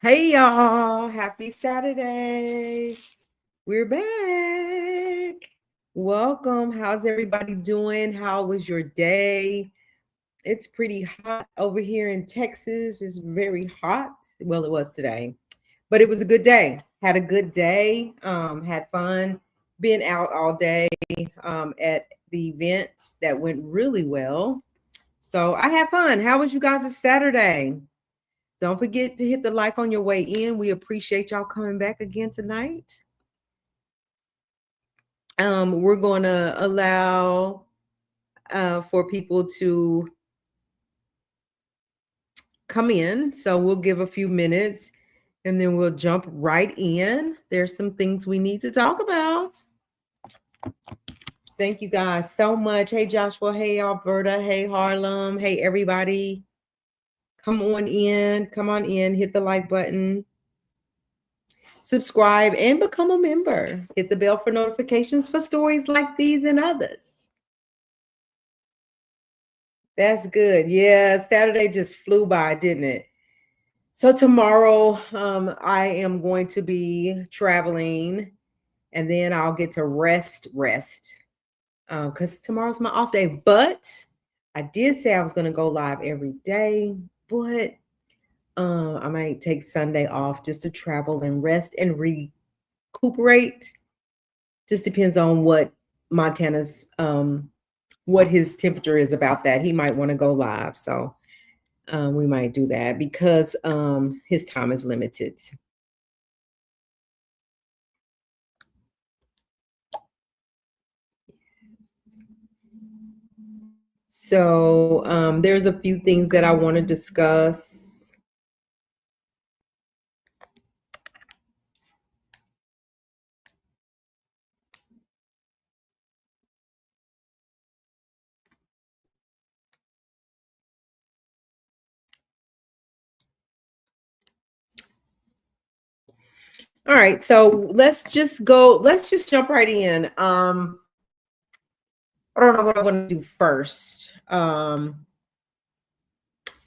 Hey y'all, happy Saturday. We're back. Welcome. How's everybody doing? How was your day? It's pretty hot over here in Texas. It's very hot. Well, it was today, but it was a good day. Had a good day. Had fun. Been out all day at the event that went really well. So I had fun. How was you guys' Saturday? Don't forget to hit the like on your way in. We appreciate y'all coming back again tonight. We're going to allow for people to come in. So we'll give a few minutes and then we'll jump right in. There's some things we need to talk about. Thank you guys so much. Hey, Joshua. Hey, Alberta. Hey, Harlem. Hey, everybody. Come on in. Come on in. Hit the like button. Subscribe and become a member. Hit the bell for notifications for stories like these and others. That's good. Yeah, Saturday just flew by, didn't it? So tomorrow, I am going to be traveling, and then I'll get to rest, because tomorrow's my off day. But I did say I was going to go live every day, but I might take Sunday off just to travel and rest and recuperate. Just depends on what Montana's what his temperature is about that. He might want to go live. So we might do that because his time is limited. So there's a few things that I want to discuss. All right, so let's just jump right in. I don't know what I want to do first.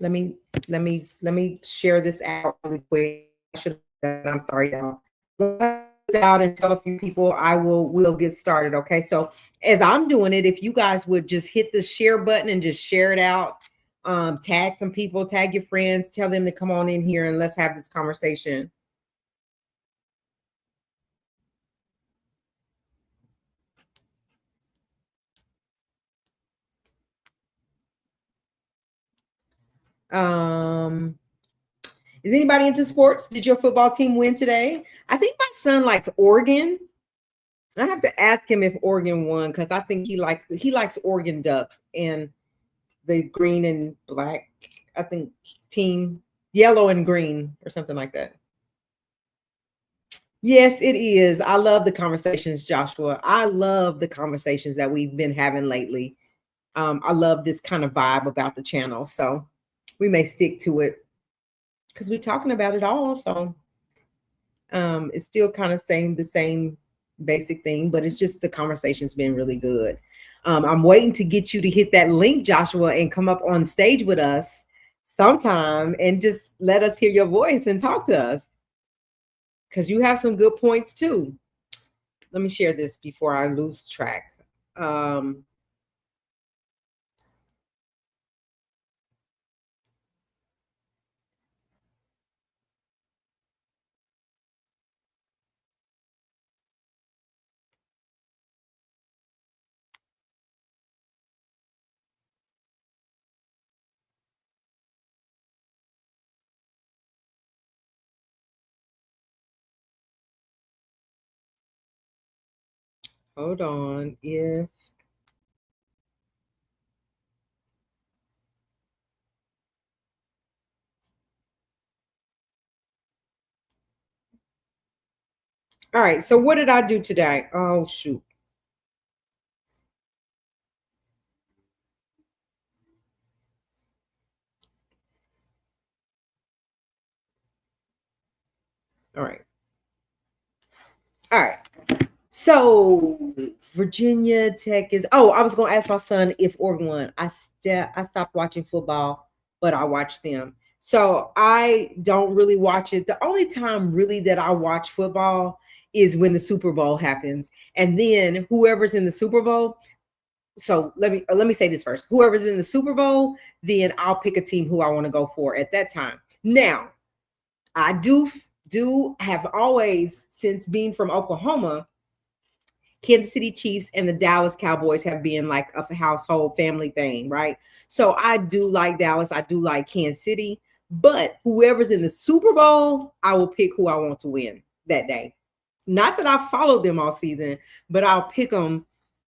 Let me share this out really quick. I'm sorry, y'all. Out and tell a few people we'll get started. Okay, so as I'm doing it, if you guys would just hit the share button and just share it out, tag some people, tag your friends, tell them to come on in here and let's have this conversation. um is anybody into sports? Did your football team win today? I think my son likes Oregon. I have to ask him if Oregon won because I think he likes Oregon Ducks and the green and black. I think team yellow and green or something like that. Yes, it is. I love the conversations, Joshua. I love the conversations that we've been having lately. I love this kind of vibe about the channel, so we may stick to it because we're talking about it all. So it's still kind of the same basic thing, but it's just the conversation's been really good. I'm waiting to get you to hit that link, Joshua, and come up on stage with us sometime and just let us hear your voice and talk to us because you have some good points too. Let me share this before I lose track. Hold on. If all right, so what did I do today? Oh shoot. All right. All right. So Virginia Tech is. Oh, I was going to ask my son if Oregon won. I stopped watching football, but I watched them. So I don't really watch it. The only time really that I watch football is when the Super Bowl happens. And then whoever's in the Super Bowl, so let me say this first. Whoever's in the Super Bowl, then I'll pick a team who I want to go for at that time. Now, I do have always, since being from Oklahoma, Kansas City Chiefs and the Dallas Cowboys have been like a household family thing, right? So I do like Dallas, I do like Kansas City, but whoever's in the Super Bowl, I will pick who I want to win that day. Not that I followed them all season, but I'll pick them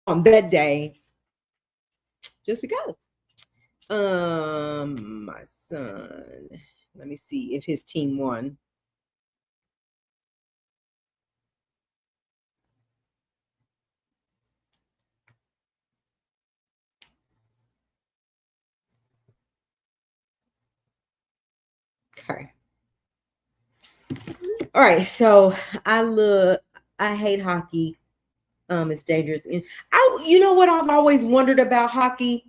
on that day just because. My son, let me see if his team won. Okay. All right. So I hate hockey. It's dangerous. And you know what I've always wondered about hockey?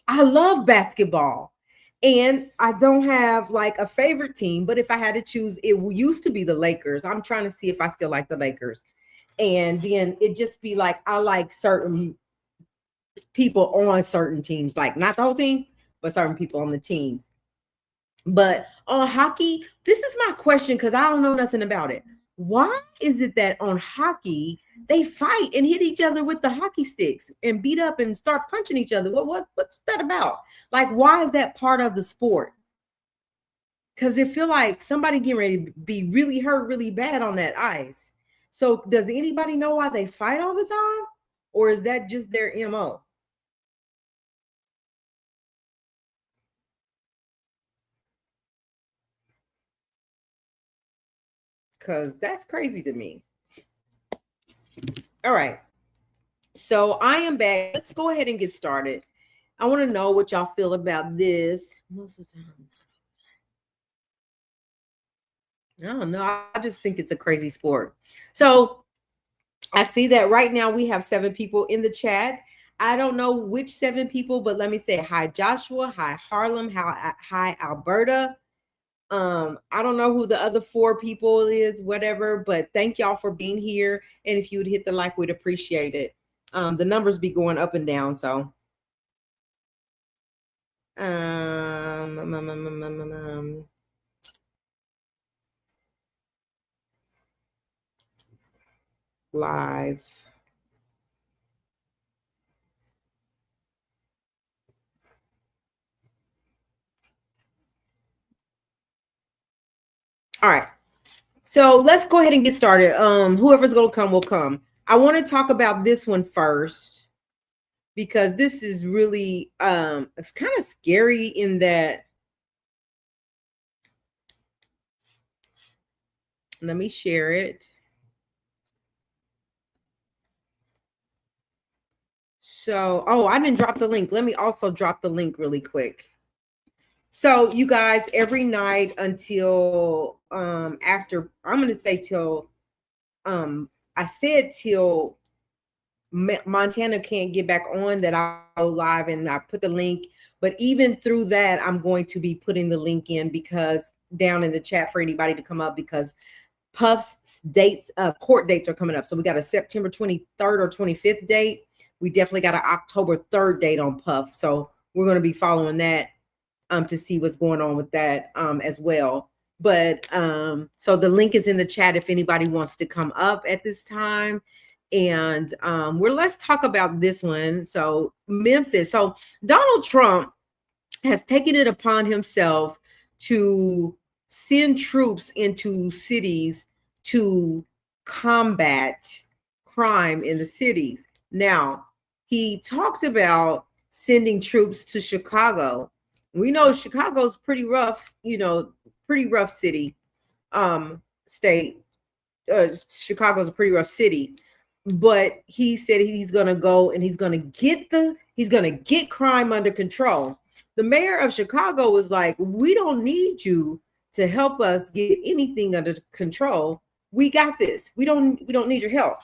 I love basketball. And I don't have like a favorite team, but if I had to choose, it used to be the Lakers. I'm trying to see if I still like the Lakers. And then it just be like I like certain people on certain teams, like not the whole team, but certain people on the teams. But on hockey, this is my question because I don't know nothing about it. Why is it that on hockey they fight and hit each other with the hockey sticks and beat up and start punching each other? What's that about? Like, why is that part of the sport? Because it feel like somebody getting ready to be really hurt really bad on that ice. So does anybody know why they fight all the time? Or is that just their MO? Because that's crazy to me. All right. So I am back. Let's go ahead and get started. I want to know what y'all feel about this. Most of the time, I don't know. I just think it's a crazy sport. So I see that right now we have 7 people in the chat. I don't know which 7 people, but let me say hi, Joshua, hi, Harlem, hi, Alberta. I don't know who the other 4 people is, whatever, but thank y'all for being here. And if you would hit the like, we'd appreciate it. The numbers be going up and down, so um, um, um, um, um, um, live. All right. So let's go ahead and get started. Whoever's gonna come will come. I want to talk about this one first because this is really it's kind of scary in that. Let me share it. So, oh, I didn't drop the link. Let me also drop the link really quick. So, you guys, every night until after, I'm going to say till I said till Montana can't get back on, that I'll go live and I put the link. But even through that, I'm going to be putting the link in because down in the chat for anybody to come up, because Puff's dates, court dates are coming up. So we got a September 23rd or 25th date. We definitely got an October 3rd date on Puff. So we're going to be following that to see what's going on with that as well. But so the link is in the chat if anybody wants to come up at this time. And let's talk about this one. So Memphis. So Donald Trump has taken it upon himself to send troops into cities to combat crime in the cities. Now, he talked about sending troops to Chicago. We know Chicago's pretty rough, pretty rough city, state. Chicago's a pretty rough city, but he said he's going to go and he's going to get crime under control. The mayor of Chicago was like, we don't need you to help us get anything under control. We got this. We don't need your help.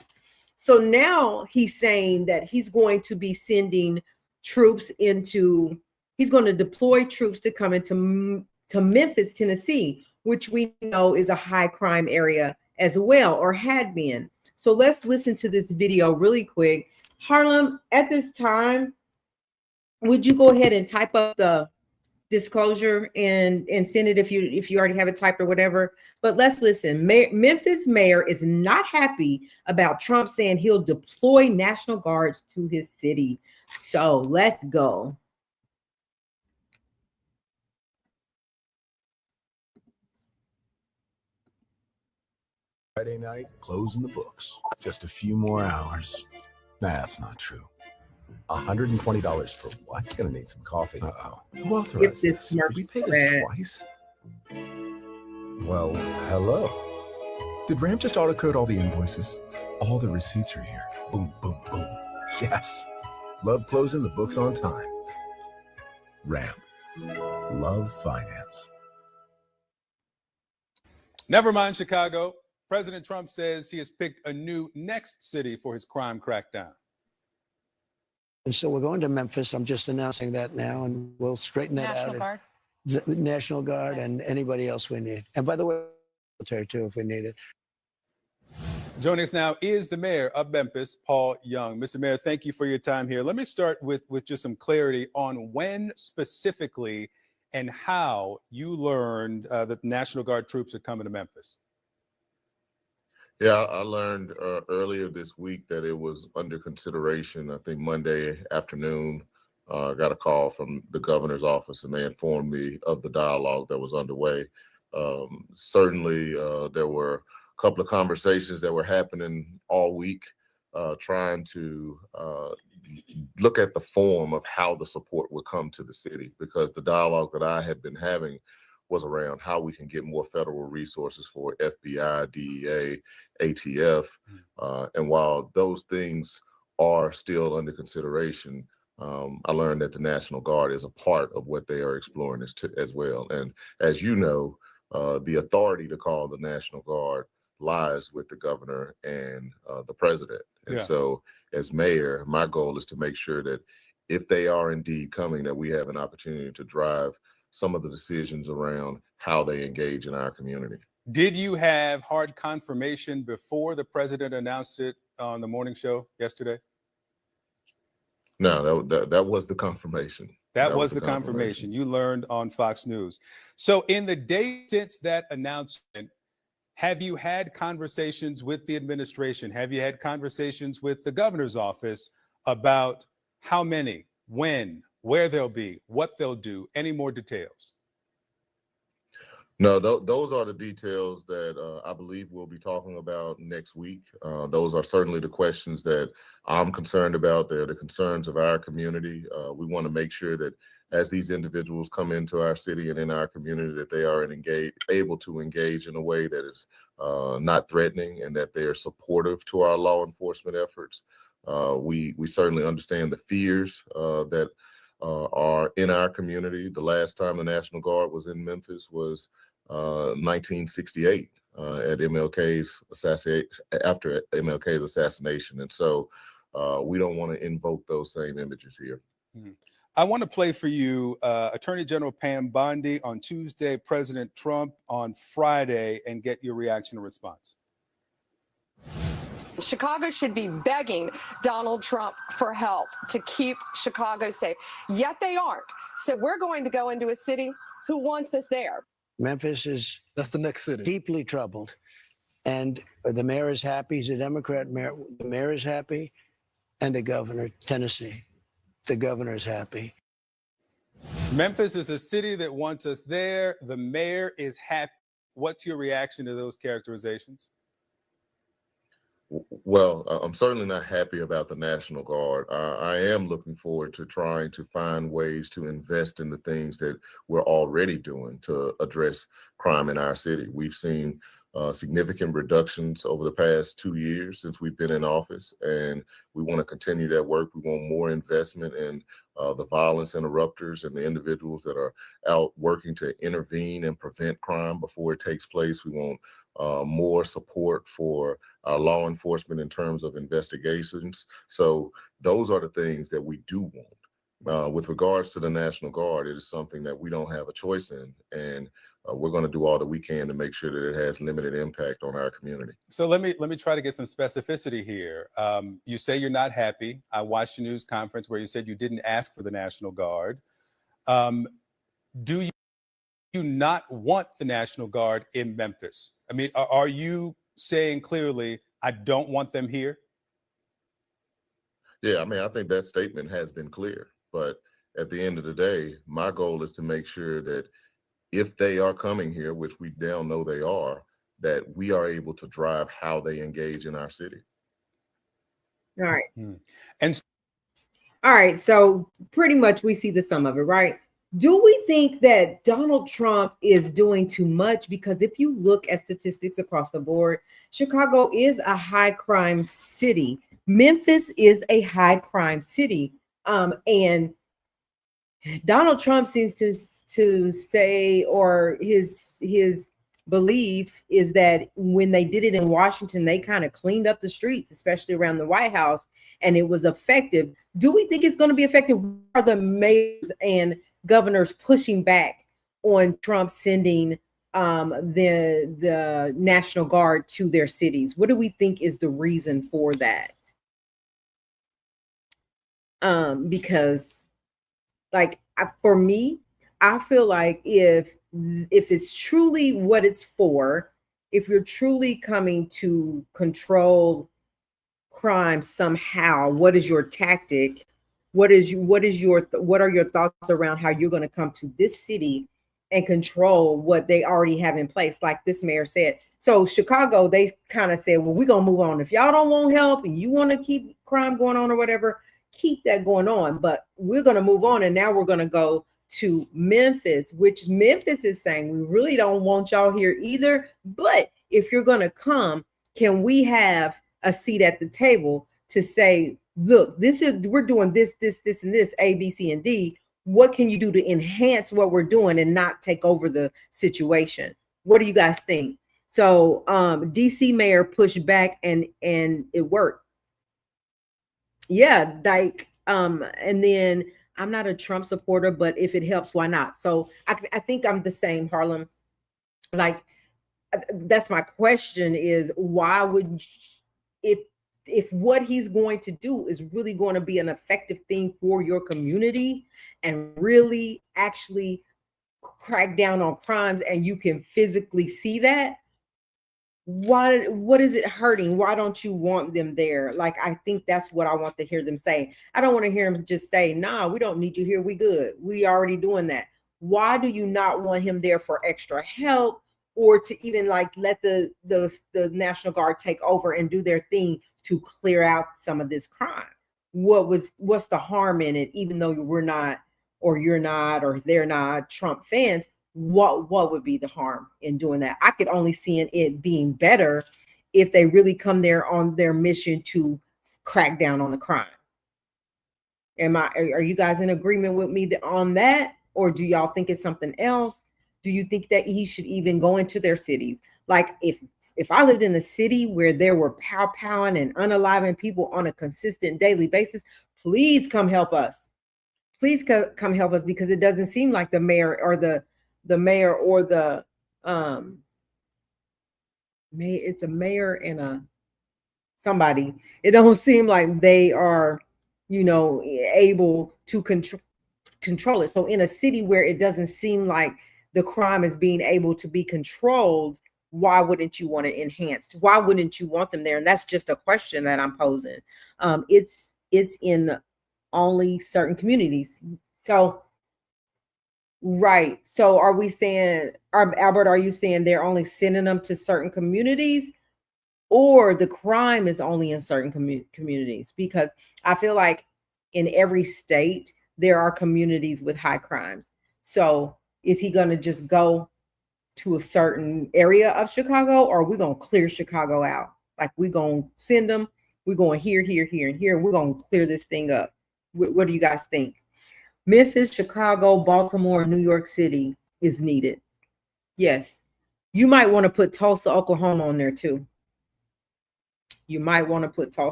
So now he's saying that he's going to be sending troops he's going to deploy troops to come into to Memphis, Tennessee, which we know is a high crime area as well, or had been. So let's listen to this video really quick. Harlem, at this time, would you go ahead and type up the disclosure and send it if you already have it typed or whatever? But let's listen. Memphis mayor is not happy about Trump saying he'll deploy National Guards to his city. So let's go. Friday night, closing the books. Just a few more hours. Nah, that's not true. $120 for what? Gonna need some coffee. Uh-oh. Who authorized this? Did we pay this twice? Well, hello. Did Ram just auto-code all the invoices? All the receipts are here. Boom, boom, boom. Yes. Love closing the books on time. Ram. Love finance. Never mind Chicago. President Trump says he has picked a new next city for his crime crackdown. And so we're going to Memphis. I'm just announcing that now, and we'll straighten that out. National Guard. National Guard and anybody else we need. And by the way, military too, if we need it. Joining us now is the mayor of Memphis, Paul Young. Mr. Mayor, thank you for your time here. Let me start with just some clarity on when specifically and how you learned that the National Guard troops are coming to Memphis. Yeah, I learned earlier this week that it was under consideration. I think Monday afternoon, I got a call from the governor's office, and they informed me of the dialogue that was underway. Certainly, there were a couple of conversations that were happening all week, trying to look at the form of how the support would come to the city, because the dialogue that I had been having was around how we can get more federal resources for FBI, DEA, ATF. And while those things are still under consideration, I learned that the National Guard is a part of what they are exploring as well. And as you know, the authority to call the National Guard lies with the governor and the president. And so as mayor, my goal is to make sure that if they are indeed coming, that we have an opportunity to drive some of the decisions around how they engage in our community. Did you have hard confirmation before the president announced it on the morning show yesterday? No, that was the confirmation. That was the confirmation you learned on Fox News. So in the days since that announcement, have you had conversations with the administration? Have you had conversations with the governor's office about how many, when, where they'll be, what they'll do, any more details? No, those are the details that I believe we'll be talking about next week. Those are certainly the questions that I'm concerned about. They're the concerns of our community. We want to make sure that as these individuals come into our city and in our community, that they are able to engage in a way that is not threatening, and that they are supportive to our law enforcement efforts. We certainly understand the fears that are in our community. The last time the National Guard was in Memphis was 1968 at MLK's after MLK's assassination. And so we don't want to invoke those same images here. Mm-hmm. I want to play for you Attorney General Pam Bondi on Tuesday, President Trump on Friday, and get your reaction and response. Chicago should be begging Donald Trump for help to keep Chicago safe, yet they aren't. So we're going to go into a city who wants us there. Memphis is that's the next city. Deeply troubled. And the mayor is happy. He's a Democrat mayor. The mayor is happy. And the governor, Tennessee, the governor is happy. Memphis is a city that wants us there. The mayor is happy. What's your reaction to those characterizations? Well, I'm certainly not happy about the National Guard. I am looking forward to trying to find ways to invest in the things that we're already doing to address crime in our city. We've seen significant reductions over the past 2 years since we've been in office, and we want to continue that work. We want more investment in the violence interrupters and the individuals that are out working to intervene and prevent crime before it takes place. We want more support for law enforcement in terms of investigations. So those are the things that we do want. With regards to the National Guard, it is something that we don't have a choice in, and we're going to do all that we can to make sure that it has limited impact on our community. So let me try to get some specificity here. You say you're not happy. I watched a news conference where you said you didn't ask for the National Guard. Do you not want the National Guard in Memphis? I mean, are you saying clearly, I don't want them here? Yeah, I mean, I think that statement has been clear. But at the end of the day, my goal is to make sure that if they are coming here, which we now know they are, that we are able to drive how they engage in our city. All right. And all right. So pretty much we see the sum of it, right? Do we think that Donald Trump is doing too much? Because if you look at statistics across the board, Chicago is a high crime city. Memphis is a high crime city. And Donald Trump seems to say, or his belief is that when they did it in Washington, they kind of cleaned up the streets, especially around the White House, and it was effective. Do we think it's going to be effective? Are the mayors and governors pushing back on Trump sending the National Guard to their cities? What do we think is the reason for that? Because like for me, I feel like if it's truly what it's for, if you're truly coming to control crime somehow, what is your tactic? What are your thoughts around how you're going to come to this city and control what they already have in place? Like this mayor said. So Chicago, they kind of said, well, we're going to move on. If y'all don't want help and you want to keep crime going on or whatever, keep that going on. But we're going to move on. And now we're going to go to Memphis, which Memphis is saying, we really don't want y'all here either. But if you're going to come, can we have a seat at the table to say, look, we're doing this, and this, A, B, C, and D. What can you do to enhance what we're doing and not take over the situation? What do you guys think? So DC mayor pushed back and it worked. Yeah, like and then I'm not a Trump supporter, but if it helps, why not? So I think I'm the same, Harlem. Like that's my question is, why would if what he's going to do is really going to be an effective thing for your community and really actually crack down on crimes, and you can physically see that, what is it hurting? Why don't you want them there? Like, I think that's what I want to hear them say. I don't want to hear him just say, nah, we don't need you here. We good. We already doing that. Why do you not want him there for extra help, or to even like let the National Guard take over and do their thing to clear out some of this crime? What's the harm in it? Even though we're not, or you're not, or they're not Trump fans, what would be the harm in doing that? I could only see it being better if they really come there on their mission to crack down on the crime. Are you guys in agreement with me on that? Or do y'all think it's something else? Do you think that he should even go into their cities? Like if I lived in a city where there were powing and unaliving people on a consistent daily basis, please come help us. Please come help us, because it doesn't seem like the mayor or the it's a mayor and somebody. It don't seem like they are, able to control it. So in a city where it doesn't seem like the crime is being able to be controlled, why wouldn't you want it enhanced? Why wouldn't you want them there? And that's just a question that I'm posing. It's in only certain communities. So right. So are we saying, Albert, are you saying they're only sending them to certain communities, or the crime is only in certain communities? Because I feel like in every state, there are communities with high crimes. So is he going to just go to a certain area of Chicago, or are we going to clear Chicago out? Like, we're going to send them, we're going here, and here. We're going to clear this thing up. What do you guys think? Memphis, Chicago, Baltimore, New York City is needed. Yes. You might want to put Tulsa, Oklahoma on there too.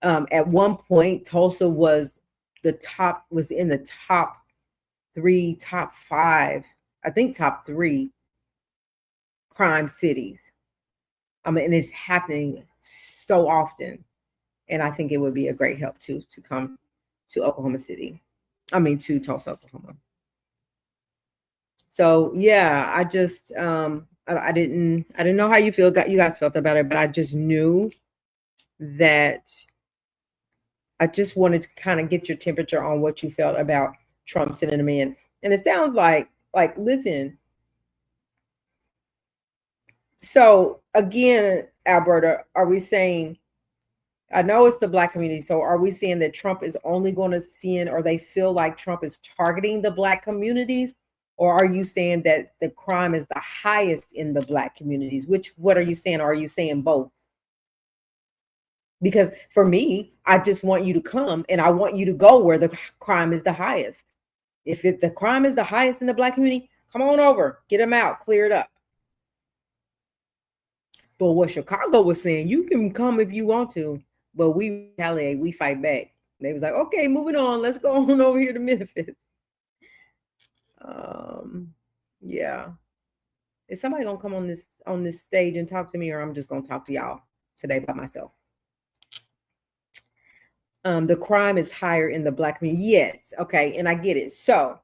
At one point, Tulsa was the top was in the top 3, top 5, I think top 3 crime cities. I mean, and it's happening so often. And I think it would be a great help too to come to Oklahoma City. I mean, to Tulsa, Oklahoma. So yeah, I just I didn't know how you guys felt about it, but I just knew that I just wanted to kind of get your temperature on what you felt about Trump sending them in. And it sounds like listen. So again, Alberta, are we saying, I know it's the Black community, so are we saying that Trump is only going to send, or they feel like Trump is targeting the Black communities? Or are you saying that the crime is the highest in the Black communities? What are you saying? Or are you saying both? Because for me, I just want you to come and I want you to go where the crime is the highest. If the crime is the highest in the Black community, come on over, get them out, clear it up. But what Chicago was saying, you can come if you want to, but we retaliate, we fight back. They was like, okay, moving on, let's go on over here to Memphis. Yeah. Is somebody gonna come on this stage and talk to me, or I'm just gonna talk to y'all today by myself? The crime is higher in the Black community. Yes, okay, and I get it. So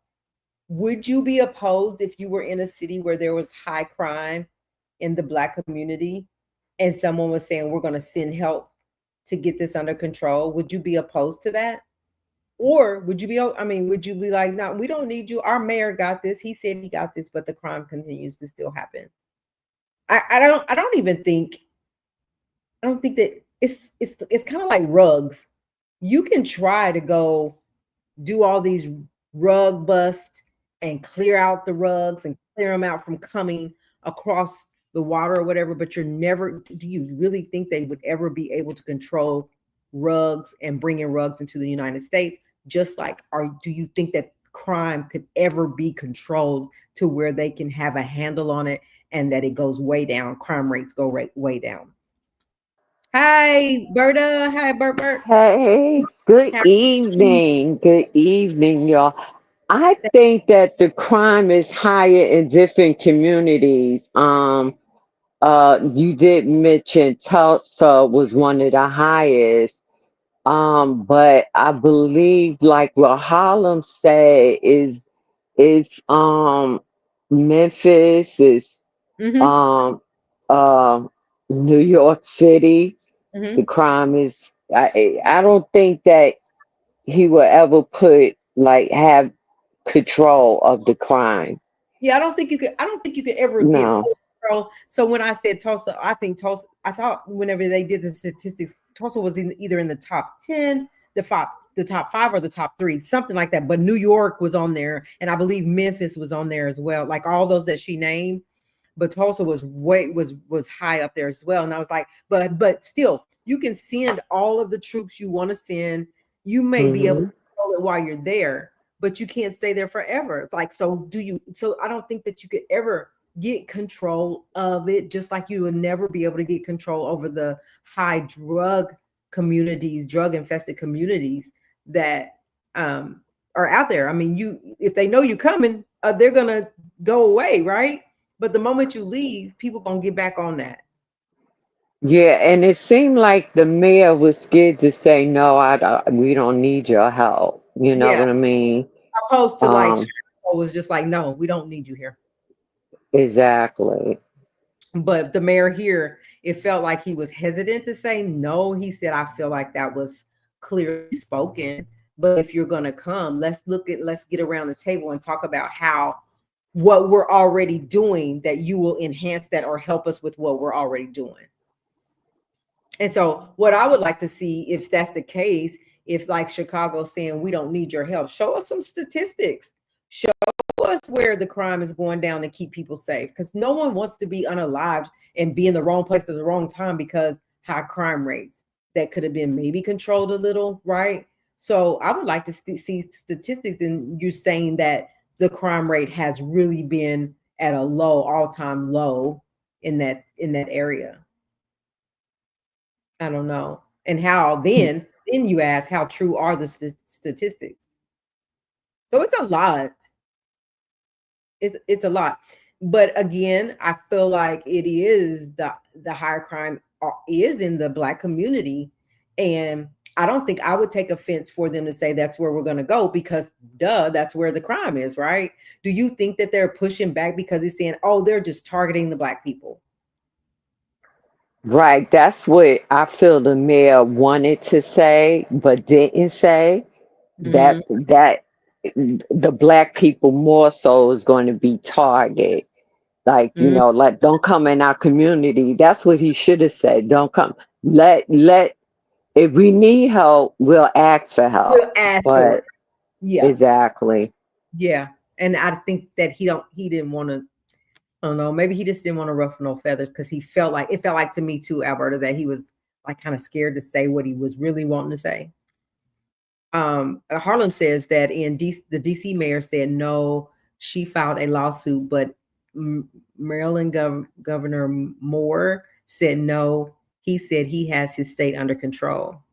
would you be opposed if you were in a city where there was high crime in the Black community and someone was saying, we're going to send help to get this under control? Would you be opposed to that? Or would you be like, no, we don't need you. Our mayor got this. He said he got this, but the crime continues to still happen. I don't think that it's kind of like rugs. You can try to go do all these rug busts and clear out the rugs and clear them out from coming across the water or whatever, but do you really think they would ever be able to control rugs and bring in rugs into the United States? Just like, do you think that crime could ever be controlled to where they can have a handle on it and that it goes way down, crime rates go way down? Hi, Berta. Hi, Bert. Hey, good evening. Good evening, y'all. I think that the crime is higher in different communities. You did mention Tulsa was one of the highest. But I believe like what Harlem said is Memphis is um New York City. The crime is I don't think that he will ever have control of the crime. Yeah, I don't think you could ever get No. full control. So when I said Tulsa, I thought whenever they did the statistics, Tulsa was either in the top 10, the top 5 or the top 3, something like that. But New York was on there, and I believe Memphis was on there as well, like all those that she named. But Tulsa was high up there as well. And I was like, but still, you can send all of the troops you want to send. You may be able to control it while you're there, but you can't stay there forever. It's like, so I don't think that you could ever get control of it, just like you would never be able to get control over the high drug infested communities that are out there. I mean, if they know you're coming, they're gonna go away, right? But the moment you leave, people gonna get back on that. Yeah, and it seemed like the mayor was scared to say no. We don't need your help. You know Yeah. what I mean? Opposed to Chicago was just like, no, we don't need you here. Exactly. But the mayor here, it felt like he was hesitant to say no. He said, I feel like that was clearly spoken. But if you're gonna come, let's get around the table and talk about what we're already doing, that you will enhance that or help us with what we're already doing. And so what I would like to see, if that's the case, if like Chicago's saying, we don't need your help, show us some statistics. Show us where the crime is going down and keep people safe. Because no one wants to be unalived and be in the wrong place at the wrong time because high crime rates that could have been maybe controlled a little, right? So I would like to see statistics, and you saying that the crime rate has really been at a all-time low in that area. I don't know. And how then then you ask, how true are the statistics? So it's a lot. It's a lot. But again, I feel like it is the higher crime is in the Black community, and I don't think I would take offense for them to say that's where we're going to go, because duh, that's where the crime is, right? Do you think that they're pushing back because he's saying, oh, they're just targeting the Black people? Right. That's what I feel the mayor wanted to say, but didn't say. Mhm. That the Black people more so is going to be target. Like, Mhm. like, don't come in our community. That's what he should have said. Don't come. Let if we need help, we'll ask for help. We'll ask for it. But Yeah. exactly. Yeah. And I think that he didn't want to, I don't know, maybe he just didn't want to ruffle no feathers, because he felt like, it felt like to me too, Alberta, that he was like kind of scared to say what he was really wanting to say. Harlem says that the DC mayor said no, she filed a lawsuit, but Maryland Governor Moore said no. He said he has his state under control.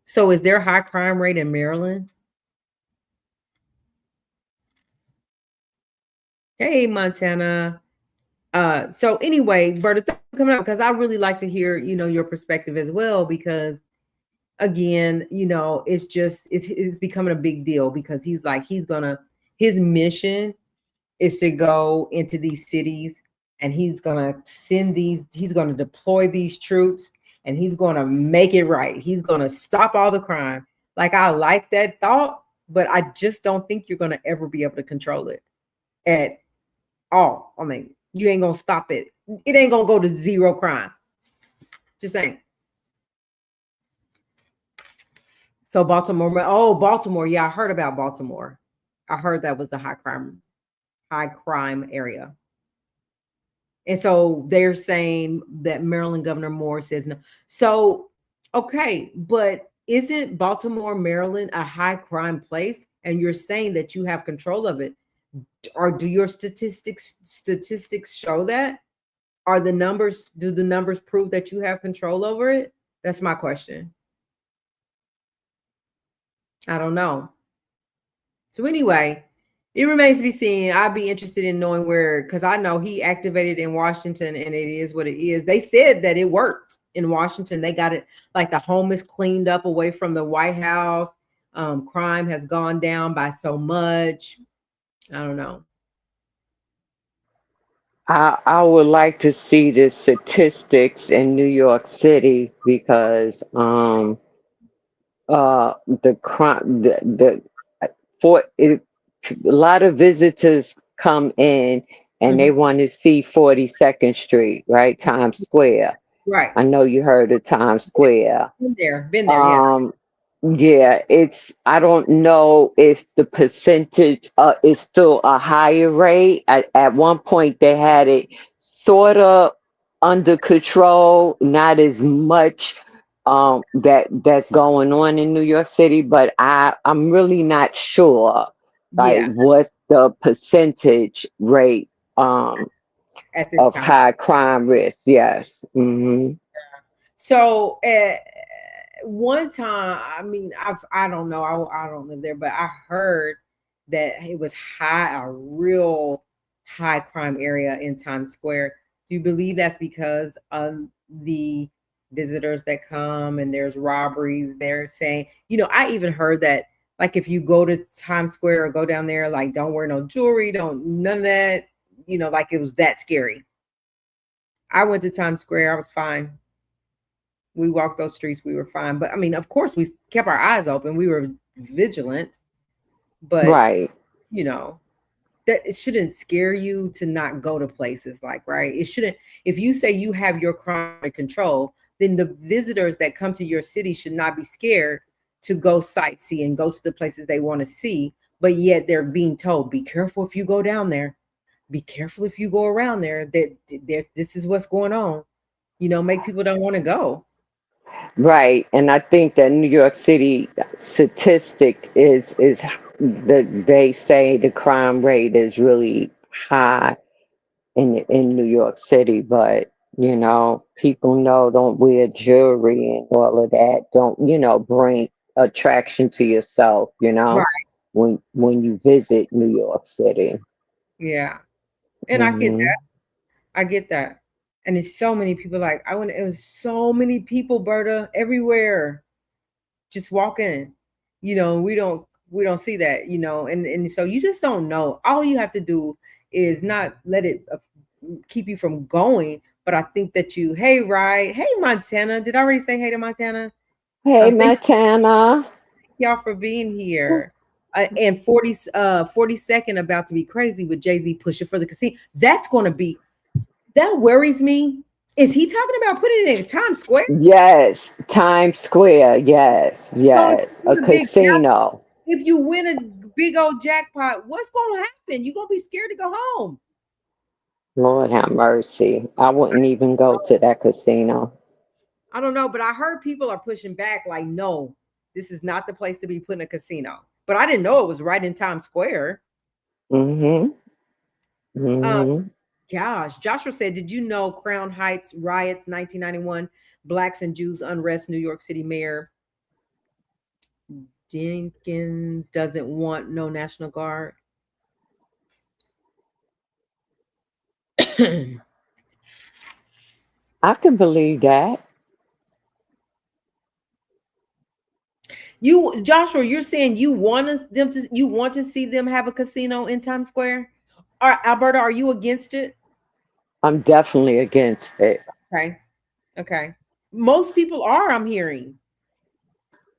So is there a high crime rate in Maryland? Hey, Montana. So anyway, Berta, thanks for coming up, because I really like to hear, your perspective as well, because again, it's becoming a big deal, because he's like, his mission is to go into these cities, and he's gonna deploy these troops, and he's gonna make it right. He's gonna stop all the crime. Like, I like that thought, but I just don't think you're gonna ever be able to control it at all. I mean, you ain't gonna stop it. It ain't gonna go to zero crime. Just ain't. So Baltimore. Yeah, I heard about Baltimore. I heard that was a high crime area. And so they're saying that Maryland Governor Moore says no. So, okay, but isn't Baltimore, Maryland a high crime place? And you're saying that you have control of it. Or do your statistics show that? Do the numbers prove that you have control over it? That's my question. I don't know. So anyway, it remains to be seen. I'd be interested in knowing where, because I know he activated in Washington, and it is what it is. They said that it worked in Washington. They got it, like, the home is cleaned up away from the White House. Crime has gone down by so much. I don't know. I would like to see the statistics in New York City, because the crime the for it, a lot of visitors come in, and they Mhm. want to see 42nd Street, right? Times Square. Right. I know you heard of Times Square. Been there, yeah. Yeah, I don't know if the percentage is still a higher rate. At one point, they had it sort of under control, not as much that's going on in New York City, but I'm really not sure, like, Yeah, what's the percentage rate at this of time. high crime risk. Yes. So at one time, I mean, I don't know, I don't live there, but I heard that it was a real high crime area in Times Square. Do you believe that's because of the visitors that come, and there's robberies? They're saying, I even heard that, like, if you go to Times Square or go down there, like, don't wear no jewelry, don't none of that, like, it was that scary. I went to Times Square, I was fine. We walked those streets, we were fine. But I mean, of course, we kept our eyes open. We were vigilant, but Right. you know, that it shouldn't scare you to not go to places, like, right? It shouldn't. If you say you have your crime under control, then the visitors that come to your city should not be scared to go sightsee and go to the places they want to see. But yet they're being told, be careful if you go down there. Be careful if you go around there. That this is what's going on. Make people don't want to go. Right, and I think that New York City statistic is that they say the crime rate is really high in New York City, but You know, people know don't wear jewelry and all of that. Don't, bring attraction to yourself, Right. when you visit New York City. Yeah. And I get Hmm. that. I get that. And it's so many people like I went it was so many people, Berta, everywhere. Just walking. We don't see that, and so you just don't know. All you have to do is not let it keep you from going. But I think that hey, right. Hey, Montana. Did I already say hey to Montana? Hey, Thank Montana. y'all for being here. And 42nd about to be crazy with Jay-Z pushing for the casino. That worries me. Is he talking about putting it in Times Square? Yes, Times Square. Yes, So if yes, you a win a big casino. if you win a big old jackpot, what's gonna happen? You're gonna be scared to go home. Lord have mercy. I wouldn't even go to that casino. I don't know, but I heard people are pushing back, like, no, this is not the place to be putting a casino. But I didn't know it was right in Times Square. Mm-hmm. Um, Mm-hmm. Gosh, Joshua said, did you know Crown Heights riots, 1991, blacks and Jews unrest, New York City Mayor Jenkins doesn't want no National Guard? I can believe that. Joshua, you're saying you want to see them have a casino in Times Square? Or Alberta, are you against it? I'm definitely against it. Okay. Okay. Most people are, I'm hearing,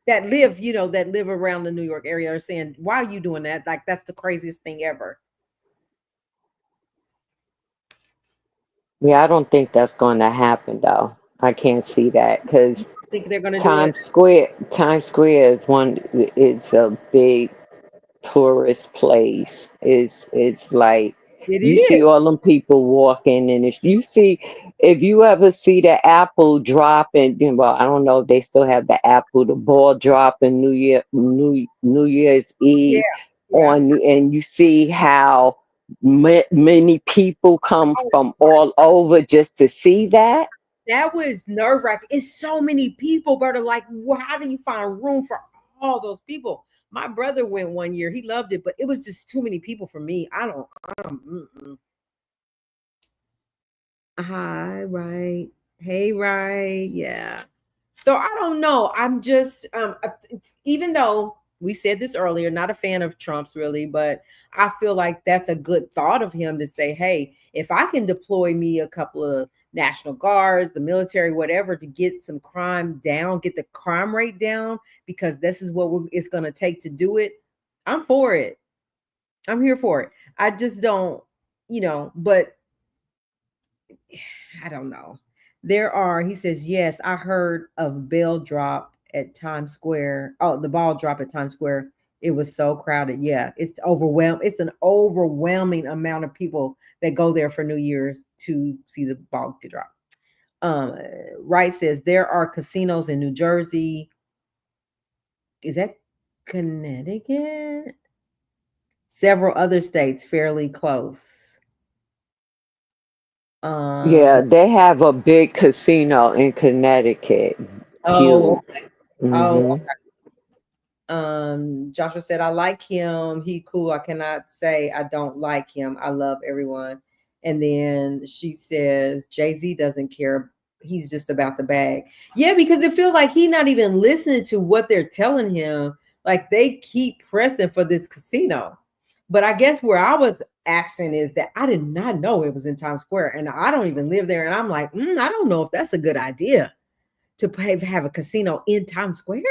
that live around the New York area are saying, why are you doing that? Like that's the craziest thing ever. Yeah, I don't think that's going to happen though. I can't see that because I think they're gonna do it. Times Square is it's a big tourist place. It's like It you is. see all them people walking, and you see if you ever see the Apple drop, and well, I don't know if they still have the ball drop in New Year's Yeah. Eve Yeah. and you see how many people come Oh, from all over just to see that. that was nerve wracking. It's so many people, but are like, how do you find room for all those people? My brother went one year. He loved it, but it was just too many people for me. Mm-mm. Hi, right. Hey, right. Yeah. So I don't know. I'm just even though we said this earlier, not a fan of Trump's really, but I feel like that's a good thought of him to say, hey, if I can deploy me a couple of National Guards, the military, whatever, to get some crime down, get the crime rate down, because this is what it's going to take to do it. I'm for it. I'm here for it. I just don't, but I don't know. He says, yes, I heard of bail drop at Times Square. Oh, the ball drop at Times Square. It was so crowded. Yeah, it's overwhelmed. It's an overwhelming amount of people that go there for New Year's to see the ball get dropped. Um, Wright says there are casinos in New Jersey. Is that Connecticut? Several other states fairly close. Yeah, Um, they have a big casino in Connecticut. oh, Huge. oh, Hmm. Joshua said, I like him. He cool. I cannot say I don't like him. I love everyone. And then she says, Jay-Z doesn't care. He's just about the bag. Yeah, because it feels like he's not even listening to what they're telling him. Like they keep pressing for this casino. But I guess where I was absent is that I did not know it was in Times Square. And I don't even live there. And I'm like, I don't know if that's a good idea to have a casino in Times Square.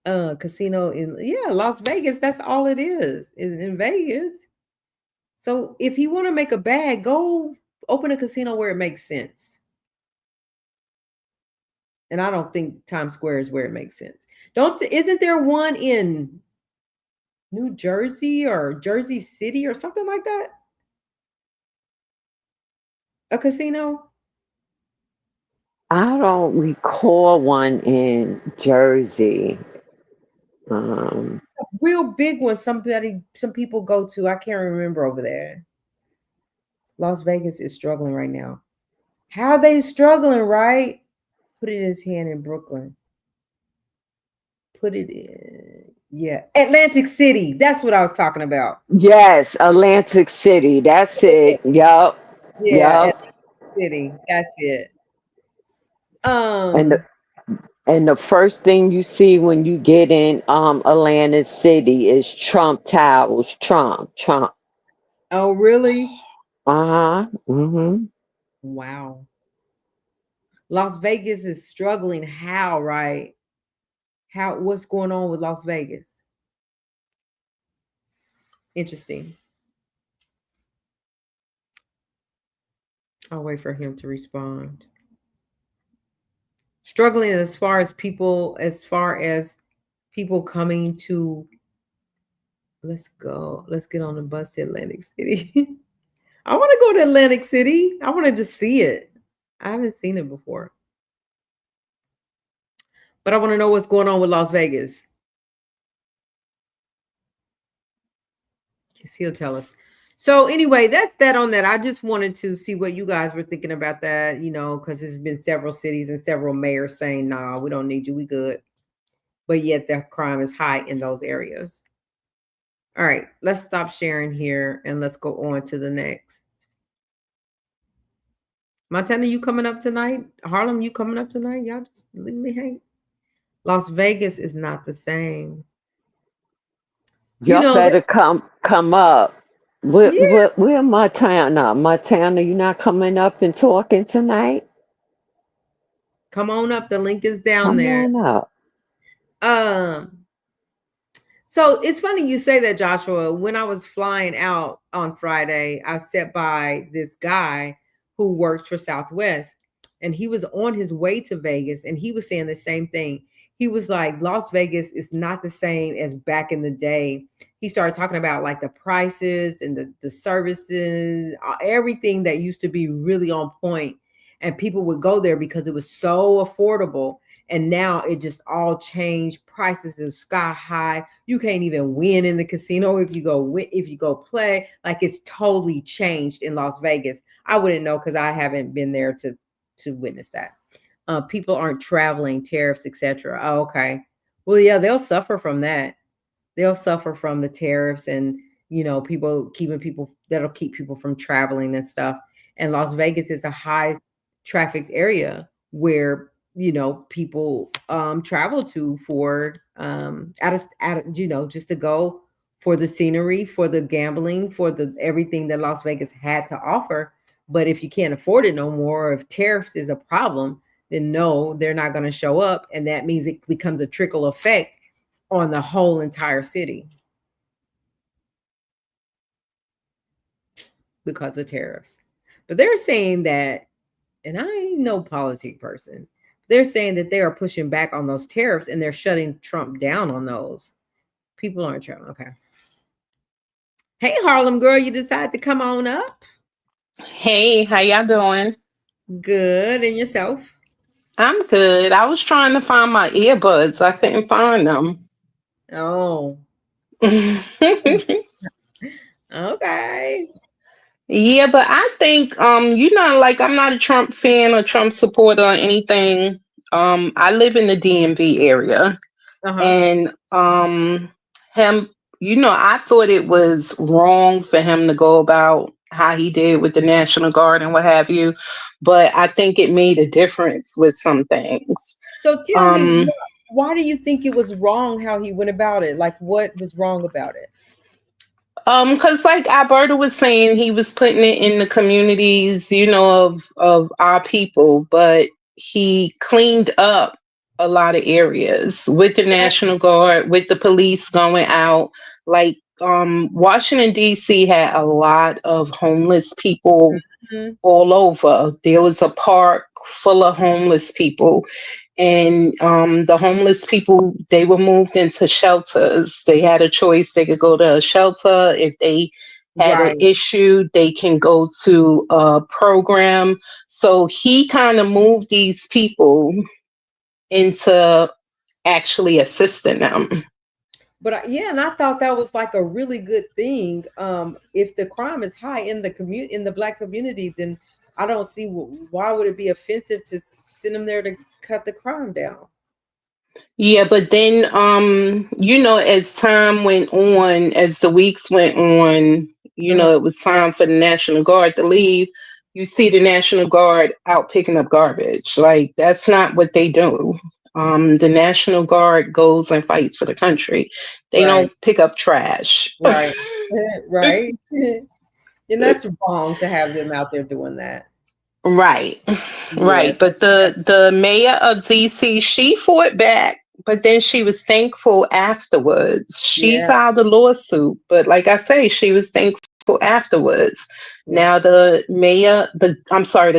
Casino in, yeah, Las Vegas. That's all it is in Vegas. So if you want to make a bag, go open a casino where it makes sense. And I don't think Times Square is where it makes sense. Don't Isn't there one in New Jersey or Jersey City or something like that? A casino? I don't recall one in Jersey. Um, A real big one some people go to. I can't remember over there. Las Vegas is struggling right now. How are they struggling, right? Put it in his hand in Brooklyn. Put it in, yeah, Atlantic City. That's what I was talking about. Yes, Atlantic City. That's it. Yup. Yeah, Yup. Atlantic City. That's it. And Um. the, and the first thing you see when you get in Atlantic City is Trump Towers. Trump. Oh, really? Uh-huh. Mm-hmm. Wow. Las Vegas is struggling. How, right? How? What's going on with Las Vegas? Interesting. I'll wait for him to respond. Struggling as far as people coming to, let's go. Let's get on the bus to Atlantic City. I want to go to Atlantic City. I want to just see it. I haven't seen it before. But I want to know what's going on with Las Vegas. Yes, he'll tell us. So anyway, that's that on that. I just wanted to see what you guys were thinking about that, because there's been several cities and several mayors saying, nah, we don't need you. We good. But yet the crime is high in those areas. All right, let's stop sharing here and let's go on to the next. Montana, you coming up tonight? Harlem, you coming up tonight? Y'all just leave me hang. Las Vegas is not the same. Y'all better That's, come up. yeah, Where Montana? Montana, you not coming up and talking tonight? come on up. The link is down Come there. on up. Um, So it's funny you say that, Joshua. When I was flying out on Friday, I sat by this guy who works for Southwest, and he was on his way to Vegas, and he was saying the same thing. He was like, Las Vegas is not the same as back in the day. He started talking about like the prices and the services, everything that used to be really on point, and people would go there because it was so affordable. And now it just all changed. Prices are sky high. You can't even win in the casino if you go play. Like it's totally changed in Las Vegas. I wouldn't know because I haven't been there to witness that. People aren't traveling, tariffs, etc. Oh, okay. Well, yeah, they'll suffer from that. They'll suffer from the tariffs and people that'll keep people from traveling and stuff. And Las Vegas is a high trafficked area where people travel to for just to go for the scenery, for the gambling, for the everything that Las Vegas had to offer. But if you can't afford it no more, or if tariffs is a problem, then no, they're not going to show up, and that means it becomes a trickle effect on the whole entire city because of tariffs. But they're saying that, and I ain't no politic person, they're saying that they are pushing back on those tariffs and they're shutting Trump down on those. People aren't traveling. Okay. Hey, Harlem girl, you decided to come on up. Hey, how y'all doing? Good. And yourself? I'm good. I was trying to find my earbuds. I couldn't find them. Oh, okay. Yeah, but I think like I'm not a Trump fan or Trump supporter or anything. I live in the DMV area Uh-huh. and him, I thought it was wrong for him to go about how he did with the National Guard and what have you, but I think it made a difference with some things. So tell me, Um why do you think it was wrong how he went about it? Like, what was wrong about it? Because like Alberta was saying, he was putting it in the communities, of our people, but he cleaned up a lot of areas with the National Guard, with the police going out. Like Washington D.C. had a lot of homeless people Mhm. all over. There was a park full of homeless people, and the homeless people, they were moved into shelters. They had a choice. They could go to a shelter. If they had an Right. issue, they can go to a program. So he kind of moved these people into actually assisting them. But yeah, and I thought that was like a really good thing. If the crime is high in the in the Black community, then I don't see why would it be offensive to send them there to cut the crime down. Yeah, but then as time went on, as the weeks went on, Uh-huh. it was time for the National Guard to leave. You see the National Guard out picking up garbage. Like, that's not what they do. The National Guard goes and fights for the country. They Right, don't pick up trash. right, right. And that's wrong to have them out there doing that. Right, Yes, right. But the mayor of DC, she fought back, but then she was thankful afterwards. She yeah, filed a lawsuit, but like I say, she was thankful afterwards. yeah. Now the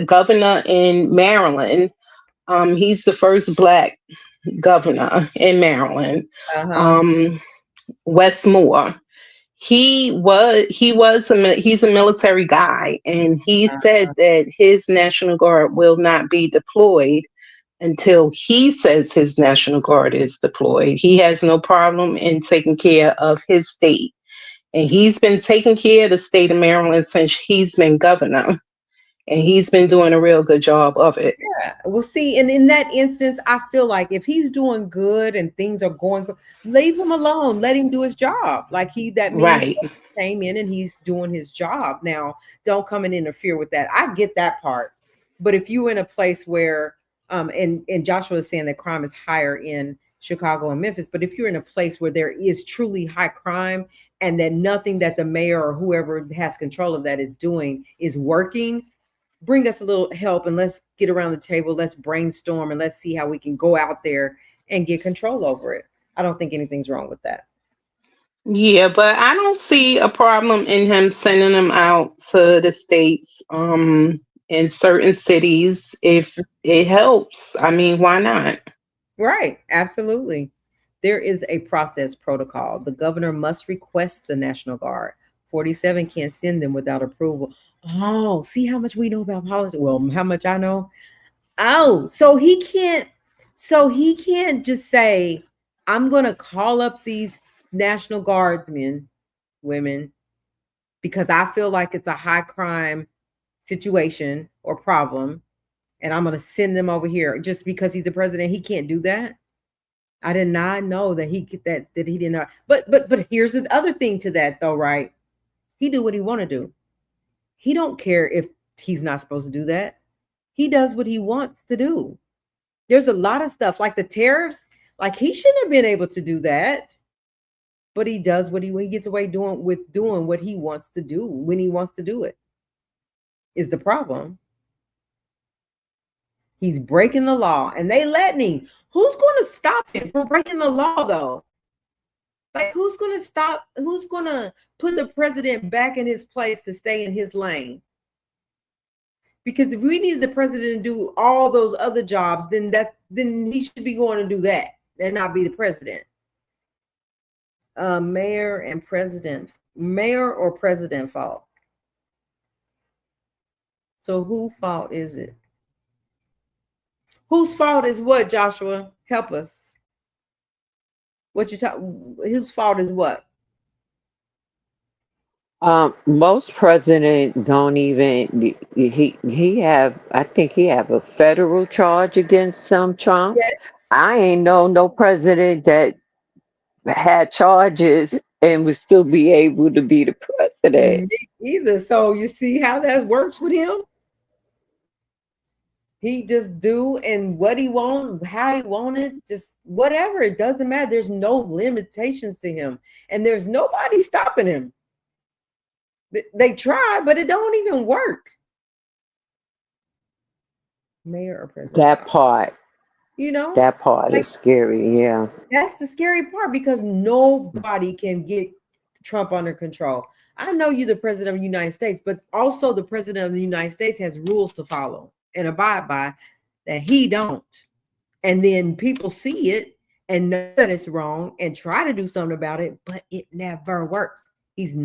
governor in Maryland, he's the first black governor in Maryland. Uh-huh. Um, Westmore. He's a military guy, and he said that his National Guard will not be deployed until he says his National Guard is deployed. He has no problem in taking care of his state, and he's been taking care of the state of Maryland since he's been governor, and he's been doing a real good job of it. Yeah. Well, see, and in that instance, I feel like if he's doing good and things are going good, leave him alone. Let him do his job. Like that means Right. he came in and he's doing his job. Now, don't come and interfere with that. I get that part. But if you're in a place where and Joshua is saying that crime is higher in Chicago and Memphis, but if you're in a place where there is truly high crime and that nothing that the mayor or whoever has control of that is doing is working, bring us a little help and let's get around the table. Let's brainstorm and let's see how we can go out there and get control over it. I don't think anything's wrong with that. Yeah, but I don't see a problem in him sending them out to the states, in certain cities if it helps. I mean, why not? Right. Absolutely. There is a process protocol. The governor must request the National Guard. 47 can't send them without approval. Oh, see how much we know about policy. Well, how much I know. Oh, so he can't just say, I'm gonna call up these National Guardsmen, women, because I feel like it's a high crime situation or problem, and I'm gonna send them over here just because he's the president. He can't do that. I did not know that that he did not. But here's the other thing to that though, right? He do what he want to do. He don't care if he's not supposed to do that. He does what he wants to do. There's a lot of stuff like the tariffs. Like he shouldn't have been able to do that, but he does what he gets away doing what he wants to do when he wants to do it. Is the problem? He's breaking the law, and they letting him. Who's going to stop him from breaking the law, though? Like, who's going to stop? Who's going to put the president back in his place to stay in his lane? Because if we needed the president to do all those other jobs, then he should be going to do that and not be the president. Mayor or president fault. So whose fault is it? Whose fault is what, Joshua? Help us. What you talk? Whose fault is what? Most presidents don't even he have I think he have a federal charge against Trump. Yes. I ain't know no president that had charges and would still be able to be the president. Me either. So you see how that works with him? He just do and what he want, how he want it, just whatever. It doesn't matter. There's no limitations to him, and there's nobody stopping him. They try, but it don't even work. Mayor or president? That part Like, is scary. Yeah. that's the scary part because nobody can get Trump under control. I know you're the president of the United States, but also the president of the United States has rules to follow and abide by that he don't. And then people see it and know that it's wrong and try to do something about it, but it never works. He's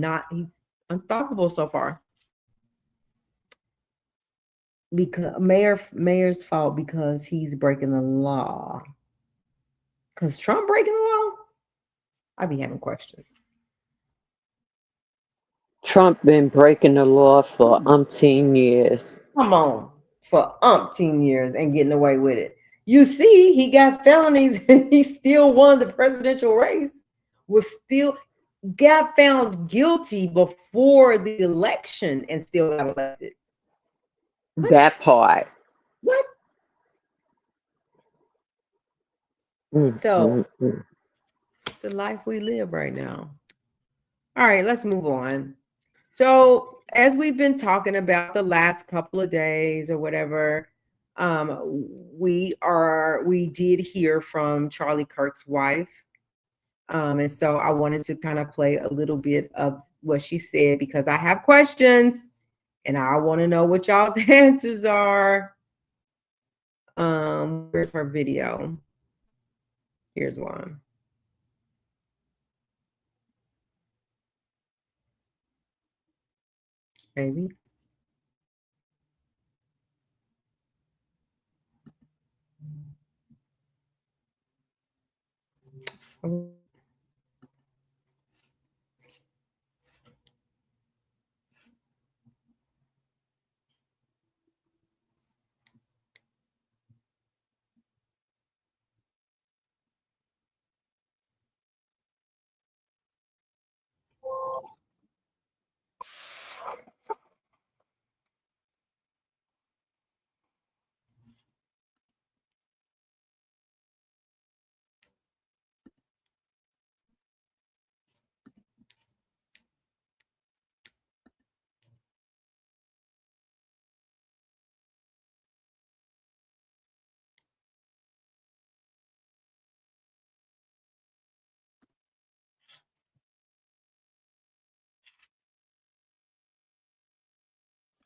unstoppable so far. Because mayor's fault because he's breaking the law. Because Trump breaking the law? I be having questions. Trump been breaking the law for umpteen years. Come on, for umpteen years and getting away with it. You see, he got felonies and he still won the presidential race. Was still got found guilty before the election and still got elected. What? That part. What? So it's the life we live right now. All right, let's move on. So as we've been talking about the last couple of days or whatever, we did hear from Charlie Kirk's wife. And so I wanted to kind of play a little bit of what she said because I have questions and I want to know what y'all's answers are. Where's her video? Here's one. Maybe.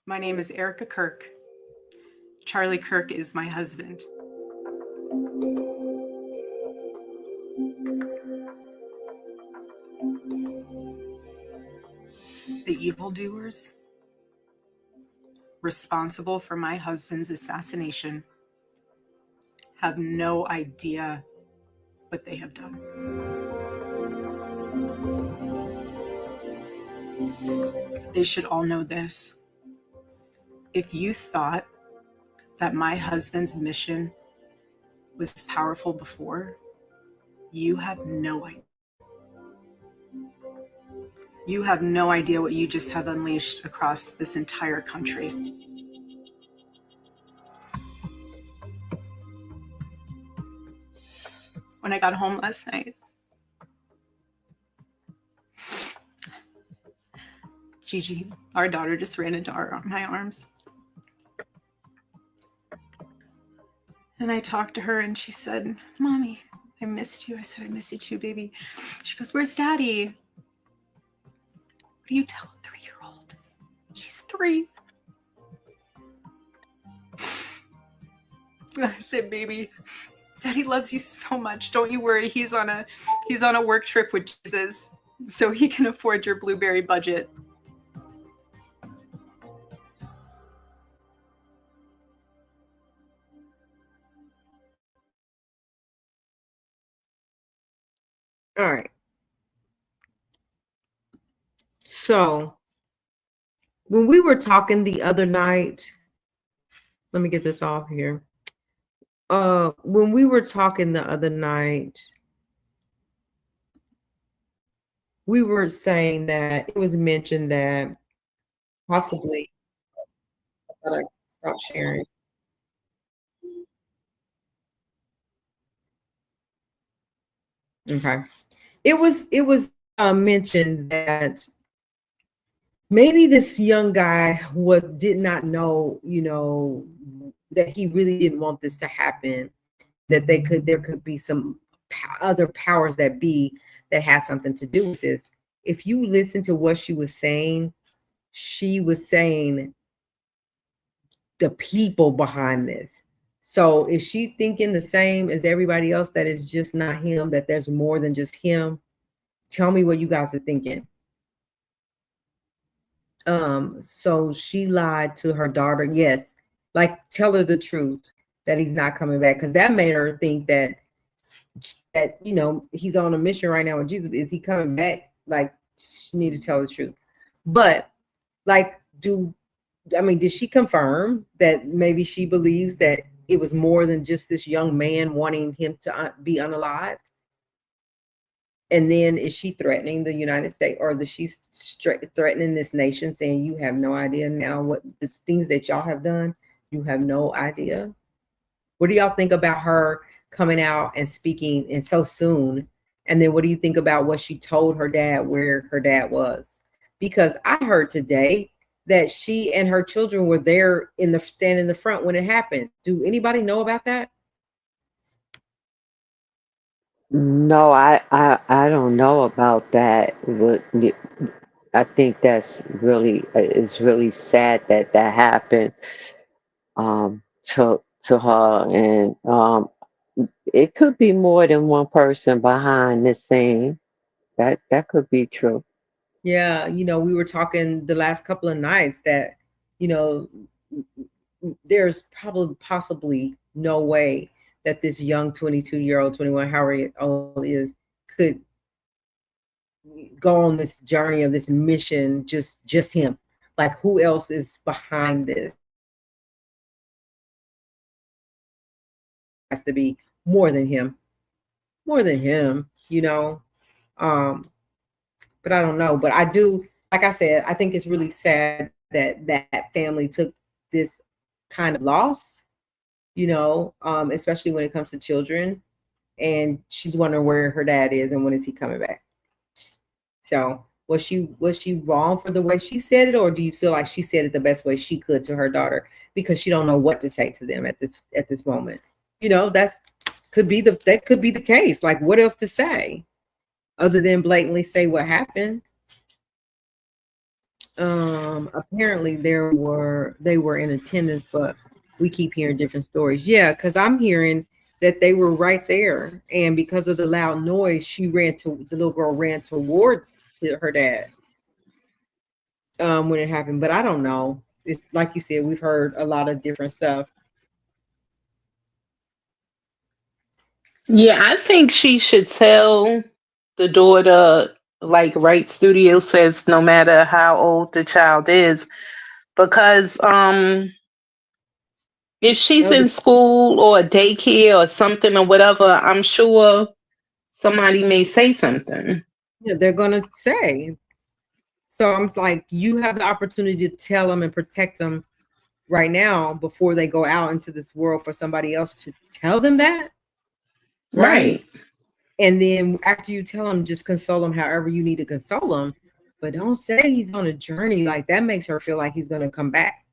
My name is Erica Kirk. Charlie Kirk is my husband. The evildoers responsible for my husband's assassination have no idea what they have done. They should all know this. If you thought that my husband's mission was powerful before, you have no idea. You have no idea what you just have unleashed across this entire country. When I got home last night, Gigi, our daughter, just ran into my arms. And I talked to her and she said, "Mommy, I missed you." I said, "I miss you too, baby." She goes, "Where's Daddy?" What do you tell a 3-year-old? She's 3. I said, "Baby, Daddy loves you so much. Don't you worry. He's on a work trip with Jesus, so he can afford your blueberry budget." All right. So when we were talking the other night, let me get this off here. When we were talking the other night, we were saying that it was mentioned that possibly, I gotta stop sharing. Okay. It was mentioned that maybe this young guy did not know, that he really didn't want this to happen, that there could be some other powers that be that had something to do with this. If you listen to what she was saying the people behind this. So is she thinking the same as everybody else, that it's just not him, that there's more than just him? Tell me what you guys are thinking. So she lied to her daughter. Yes. Like, tell her the truth that he's not coming back. Because that made her think that that he's on a mission right now with Jesus. Is he coming back? Like, you need to tell the truth. But like, did she confirm that maybe she believes that it was more than just this young man wanting him to be unalived? And then is she threatening the United States, or is she threatening this nation, saying you have no idea now what the things that y'all have done? You have no idea. What do y'all think about her coming out and speaking and so soon? And then what do you think about what she told her dad, where her dad was? Because I heard today that she and her children were there standing in the front when it happened. Do anybody know about that? No, I don't know about that. I think that's really it's really sad that that happened to her, and it could be more than one person behind the scene. That could be true. Yeah, we were talking the last couple of nights that, you know, there's probably possibly no way that this young 22-year-old, 21, however old is, could go on this journey of this mission, just him. Like, who else is behind this? Has to be more than him. More than him. But I don't know. But I do, like I said, I think it's really sad that that family took this kind of loss, especially when it comes to children. And she's wondering where her dad is and when is he coming back. So was she wrong for the way she said it, or do you feel like she said it the best way she could to her daughter because she don't know what to say to them at this moment? That could be the case. Like, what else to say other than blatantly say what happened? Apparently they were in attendance, but we keep hearing different stories. Yeah, because I'm hearing that they were right there, and because of the loud noise, the little girl ran towards her dad when it happened. But I don't know. It's like you said, we've heard a lot of different stuff. Yeah, I think she should tell the daughter, like Right Studio says, no matter how old the child is, because if she's Oh, in school or daycare or something or whatever, I'm sure somebody may say something. yeah, they're gonna say. So I'm like, you have the opportunity to tell them and protect them right now before they go out into this world for somebody else to tell them that, right? Right. And then after you tell them, just console them however you need to console them, but don't say he's on a journey. Like, that makes her feel like he's going to come back.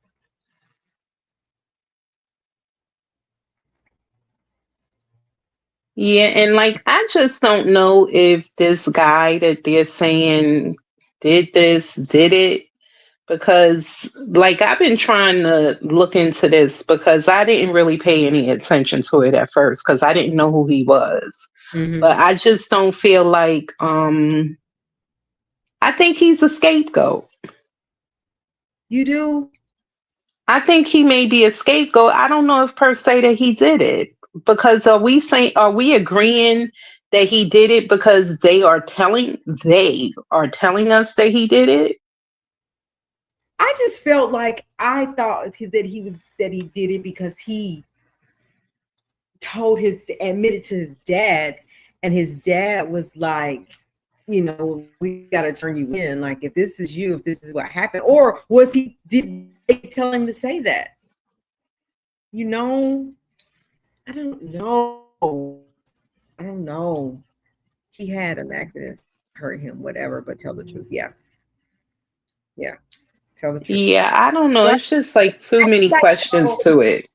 Yeah, and like I just don't know if this guy that they're saying did it, because like I've been trying to look into this because I didn't really pay any attention to it at first because I didn't know who he was. Mm-hmm. But I just don't feel like I think he's a scapegoat. You do? I think he may be a scapegoat. I don't know if per se that he did it, because are we agreeing that he did it because they are telling us that he did it? I just felt like I thought that he did it because he admitted to his dad, and his dad was like, we got to turn you in. Like, if this is you, if this is what happened, or did they tell him to say that? I don't know. I don't know. He had an accident, hurt him, whatever, but tell the truth. Yeah. Yeah. Tell the truth. Yeah, I don't know. So It's just like too I many think questions to it.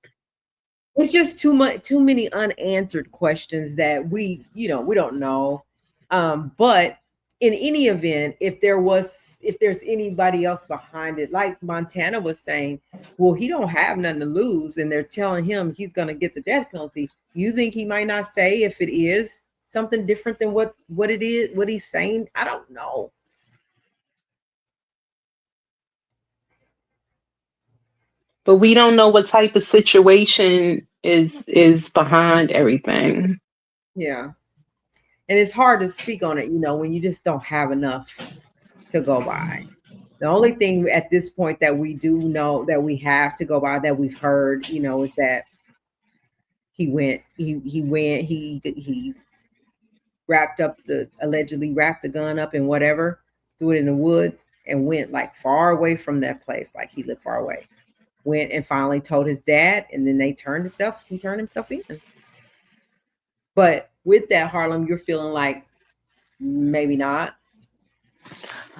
it's just too many unanswered questions that we don't know. But in any event, if there's anybody else behind it, like Montana was saying, well, he don't have nothing to lose, and they're telling him he's going to get the death penalty. You think he might not say if it is something different than what it is, what he's saying? I don't know. But we don't know what type of situation is behind everything. Yeah. And it's hard to speak on it, when you just don't have enough to go by. The only thing at this point that we do know that we have to go by that we've heard, is that he allegedly wrapped the gun up in whatever, threw it in the woods and went like far away from that place. Like he lived far away. Went and finally told his dad, and then he turned himself in. But with that, Harlem, you're feeling like maybe not.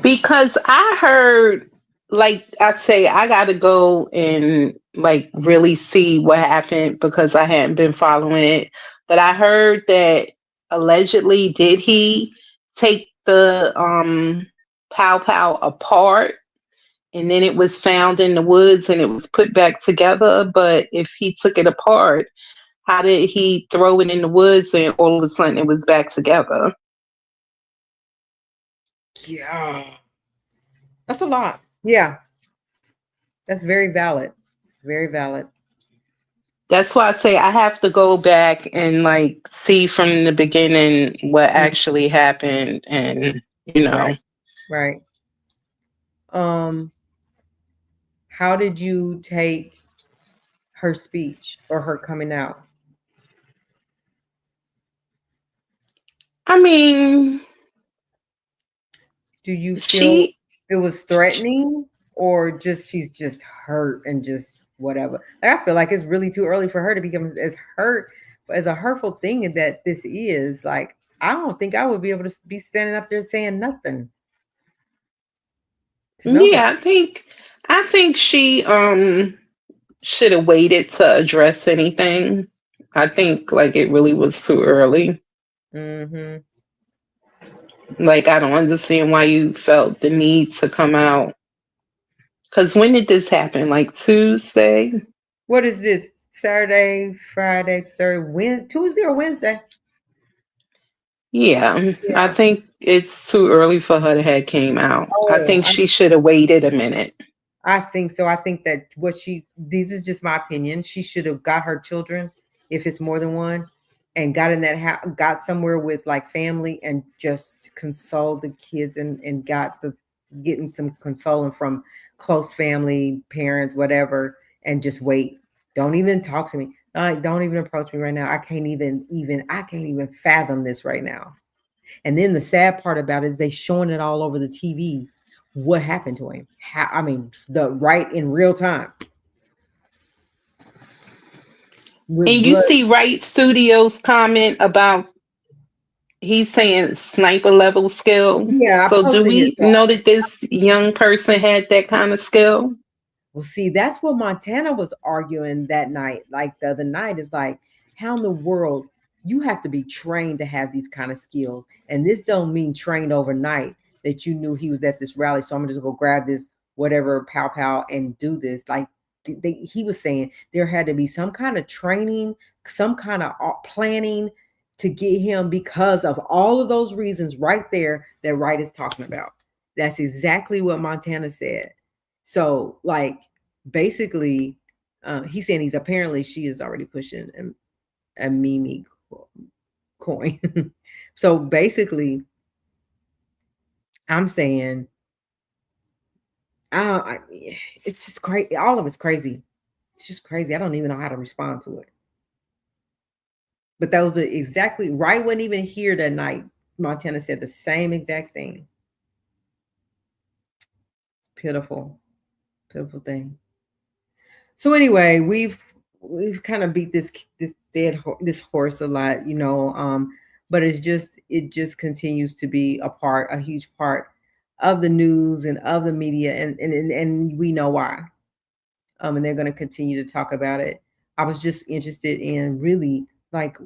Because I heard, like I say, I got to go and like really see what happened because I hadn't been following it. But I heard that allegedly, did he take the pow pow apart and then it was found in the woods and it was put back together? But if he took it apart, how did he throw it in the woods and all of a sudden it was back together? Yeah. That's a lot. Yeah. That's very valid. Very valid. That's why I say I have to go back and like see from the beginning what actually happened and Right. How did you take her speech or her coming out? I mean, Do you feel she it was threatening or just she's just hurt and just whatever? Like, I feel like it's really too early for her to become as hurt, as a hurtful thing that this is. Like, I don't think I would be able to be standing up there saying nothing to nobody. yeah, I think she should have waited to address anything. I think like it really was too early. Mm-hmm. Like I don't understand why you felt the need to come out. Cuz when did this happen? Like Tuesday? What is this? Saturday, Friday, Tuesday or Wednesday? Yeah, I Yeah. think it's too early for her to have came out. I Oh, think she should have waited a minute. I think so. I think that this is just my opinion. She should have got her children, if it's more than one, and got in that house, got somewhere with like family and just console the kids and getting some consoling from close family, parents, whatever, and just wait. Don't even talk to me. Don't even approach me right now. I can't even fathom this right now. And then the sad part about it is they showing it all over the TV. What happened to him? Right in real time with And you blood. see Right Studios comment about he's saying sniper level skill. Yeah, I So do posted it. we know that this young person had that kind of skill? Well, see, that's what Montana was arguing that night. Like the other night, is like, how in the world you have to be trained to have these kind of skills, and this don't mean trained overnight. That you knew he was at this rally, so I'm gonna just go grab this whatever pow pow and do this. Like he was saying, there had to be some kind of training, some kind of planning to get him because of all of those reasons right there that Wright is talking about. That's exactly what Montana said. So, like, basically, he's saying she is already pushing a Mimi coin. So basically, I'm saying, it's just crazy. All of it's crazy. It's just crazy. I don't even know how to respond to it. But that was exactly right. Wasn't even here that night. Montana said the same exact thing. It's pitiful, pitiful thing. So anyway, we've kind of beat this horse a lot, but it just continues to be a huge part of the news and of the media, and we know why. And they're going to continue to talk about it. I was just interested in really, like,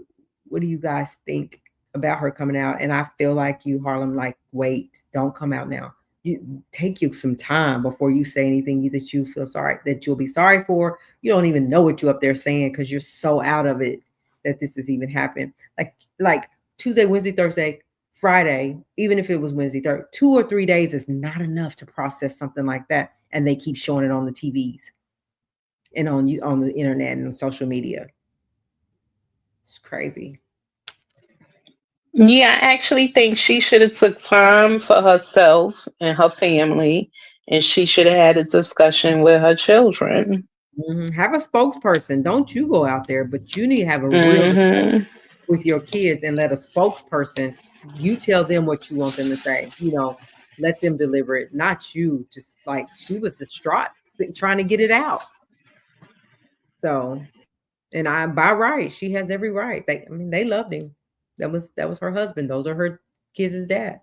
what do you guys think about her coming out? And I feel like you, Harlem, like, wait, don't come out now. You take you some time before you say anything that you feel sorry that you'll be sorry for. You don't even know what you're up there saying because you're so out of it that this has even happened. Like Tuesday, Wednesday, Thursday, Friday, even if it was Wednesday, 2 or 3 days is not enough to process something like that. And they keep showing it on the TVs and on the internet and on social media. It's crazy. Yeah, I actually think she should have took time for herself and her family, and she should have had a discussion with her children. Have a spokesperson. Don't you go out there, but you need to have a real discussion Hmm. with your kids and let a spokesperson, you tell them what you want them to say. Let them deliver it, not you. Just like she was distraught trying to get it out. So, and by right, she has every right. They loved him. That was her husband. Those are her kids' dad.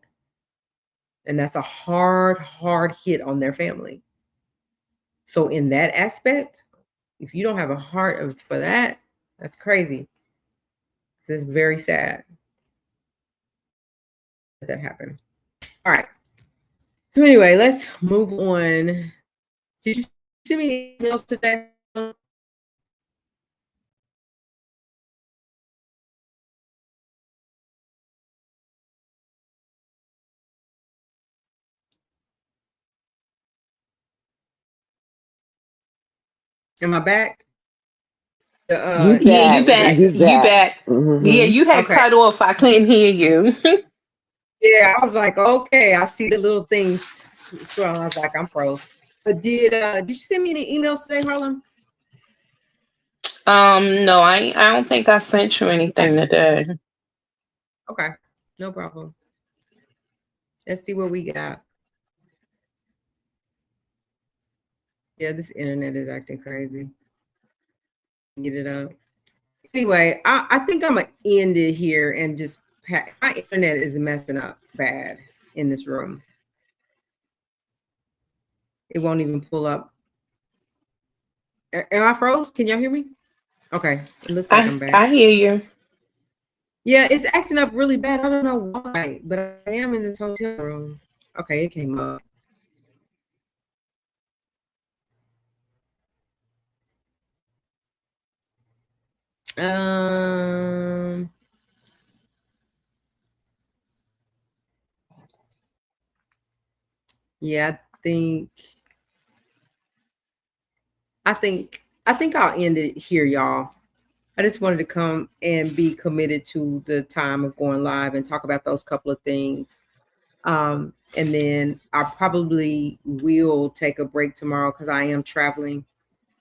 And that's a hard hit on their family. So in that aspect, if you don't have a heart for that, that's crazy. It's very sad that happened. All right. So anyway, let's move on. Did you send me anything else today? Am I back? You Yeah, you back. back. You You back. back. Yeah, Hmm. you had Okay. cut off. I couldn't hear you. Yeah, I was like, okay, I see the little thing. So I was like, I'm froze. But did you send me any emails today, Harlem? No, I don't think I sent you anything today. Okay, no problem. Let's see what we got. Yeah, this internet is acting crazy. Get it up. Anyway, I think I'm gonna end it here and just my internet is messing up bad in this room. It won't even pull up. Am I froze? Can y'all hear me? Okay, it looks like I'm back. I hear you. Yeah, it's acting up really bad. I don't know why, but I am in this hotel room. Okay, it came up. Um, yeah, I think I'll end it here, y'all. I just wanted to come and be committed to the time of going live and talk about those couple of things. And then I probably will take a break tomorrow because I am traveling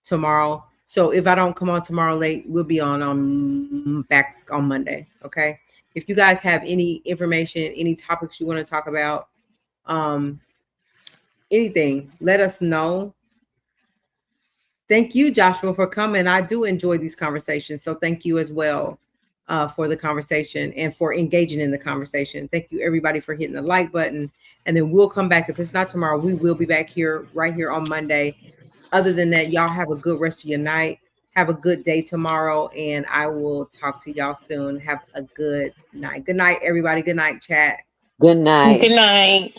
tomorrow. So if I don't come on tomorrow late, we'll be on back on Monday. Okay. If you guys have any information, any topics you want to talk about, um, anything, let us know. Thank you, Joshua, for coming. I do enjoy these conversations. So thank you as well for the conversation and for engaging in the conversation. Thank you, everybody, for hitting the like button. And then we'll come back. If it's not tomorrow, we will be back here right here on Monday. Other than that, y'all have a good rest of your night. Have a good day tomorrow. And I will talk to y'all soon. Have a good night. Good night, everybody. Good night, chat. Good night. Good night.